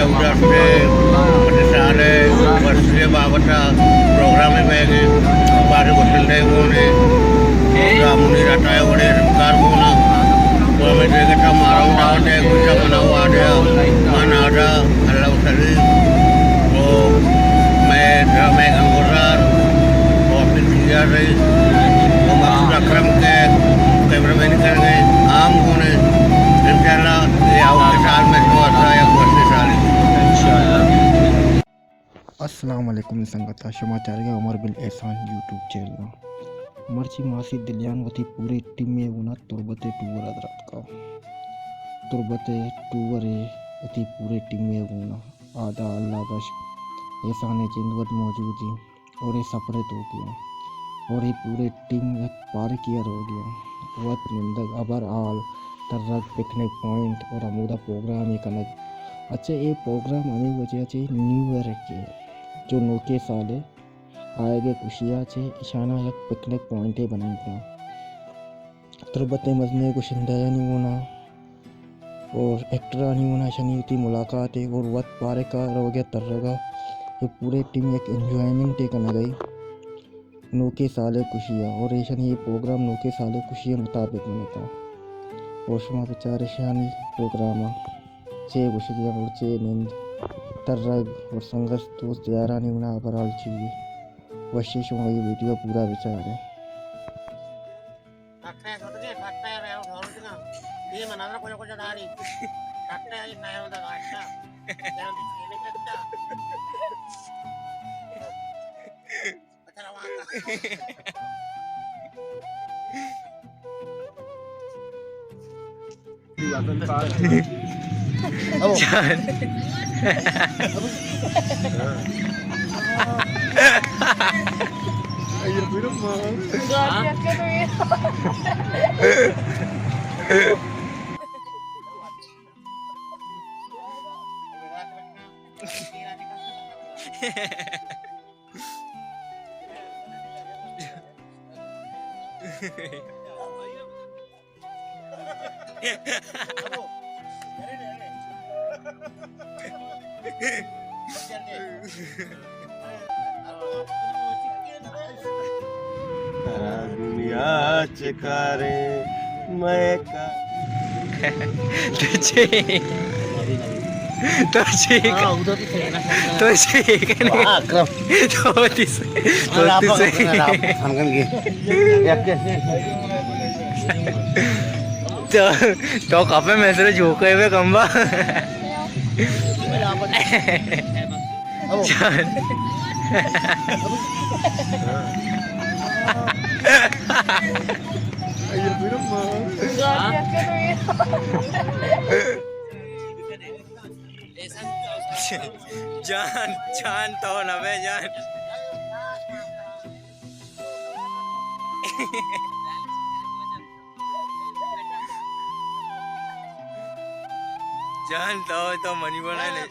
उधर से सारे वर्षीय बाबा प्रोग्राम में बारे बसंडे कोने मुनि रटाए बड़े सरकार कोना तो मैं देखता मारा उठाते कुछ बनाओ आ गया मन आ रहा अल्लाह सली तो मैं ड्रामे गंगोरार तो अपनी तैयार रही तो मकसूद अकरम के कैमरामैन कर गए आम होने इंशाल्लाह ये आओगे साल में तो अच्छा या वर्षे साल अस्सलाम वालेकुम संगता समाचार के उमर बिन एहसान यूट्यूब चैनल मर्ची मासी दिलियान वती पूरी टीम में उना तुरबते टूवर अदरत का तुरबते टूवर वती पूरी टीम में उना आदा अल्लाह बश एहसान जिंदवत मौजूद है और ये सफर तो गया और ये पूरे टीम एक पार किया हो गया वत निंदक अबर आल तरक पिकनिक पॉइंट और अमूदा प्रोग्राम ये कनक अच्छा ये प्रोग्राम हमें वजह से न्यू ईयर के जो नौके साले आएगे खुशियाँ से इशाना एक पिकनिक पॉइंट बनाएगा तुरबते मजने को शिंदाया नहीं होना और एक्टर नहीं होना शनी की मुलाकात है और वत पारे का हो गया तर्रगा ये पूरे टीम एक एंजॉयमेंट करना गई नौके साले खुशियाँ और ऐसा ये प्रोग्राम नौके साले खुशियाँ मुताबिक बने था और शुमा बेचारे शानी प्रोग्राम चे खुशियाँ और चे नींद तर्रग और संघर्ष दोस्त यारा नहीं होना बराल चाहिए वशी शुमा ये वीडियो पूरा विचार है दुनिया चकारे मैं का तुझे तो ठीक तो ठीक है अकरम तो तिसे तो कपे में से झोंके हुए कंबा जान जान तो नवे जान जान तो मनी बना ले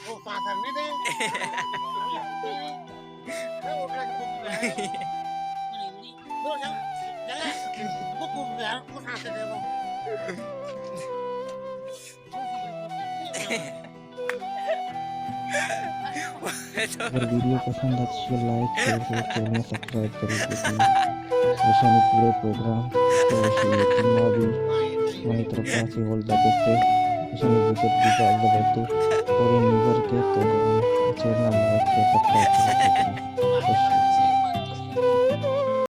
अगर वीडियो पसंद है तो लाइक शेयर और चैनल सब्सक्राइब करें ऐसा नहीं पूरे प्रोग्राम तो ऐसे टीम भी हमारी तरफ से ऑल द बेस्ट है ऐसा नहीं विकेट भी ऑल द बेस्ट और न्यूवर के program channel like share subscribe करें